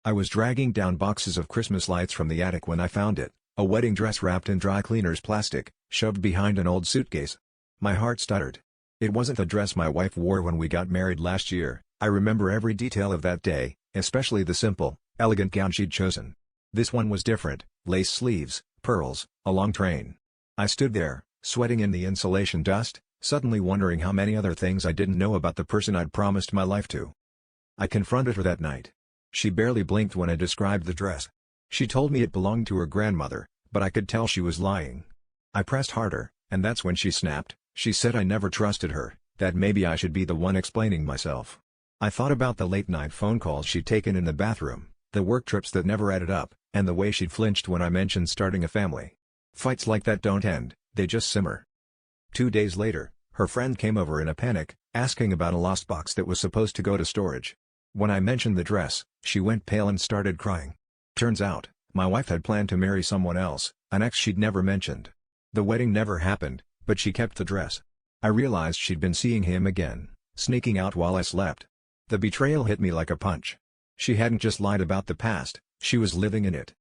I was dragging down boxes of Christmas lights from the attic when I found it, a wedding dress wrapped in dry cleaner's plastic, shoved behind an old suitcase. My heart stuttered. It wasn't the dress my wife wore when we got married last year. I remember every detail of that day, especially the simple, elegant gown she'd chosen. This one was different: lace sleeves, pearls, a long train. I stood there, sweating in the insulation dust, suddenly wondering how many other things I didn't know about the person I'd promised my life to. I confronted her that night. She barely blinked when I described the dress. She told me it belonged to her grandmother, but I could tell she was lying. I pressed harder, and that's when she snapped. She said I never trusted her, that maybe I should be the one explaining myself. I thought about the late-night phone calls she'd taken in the bathroom, the work trips that never added up, and the way she'd flinched when I mentioned starting a family. Fights like that don't end, they just simmer. 2 days later, her friend came over in a panic, asking about a lost box that was supposed to go to storage. When I mentioned the dress, she went pale and started crying. Turns out, my wife had planned to marry someone else, an ex she'd never mentioned. The wedding never happened, but she kept the dress. I realized she'd been seeing him again, sneaking out while I slept. The betrayal hit me like a punch. She hadn't just lied about the past, she was living in it.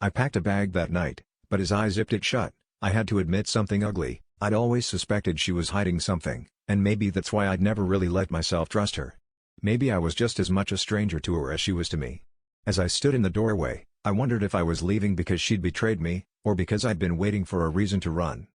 I packed a bag that night, but as I zipped it shut, I had to admit something ugly. I'd always suspected she was hiding something, and maybe that's why I'd never really let myself trust her. Maybe I was just as much a stranger to her as she was to me. As I stood in the doorway, I wondered if I was leaving because she'd betrayed me, or because I'd been waiting for a reason to run.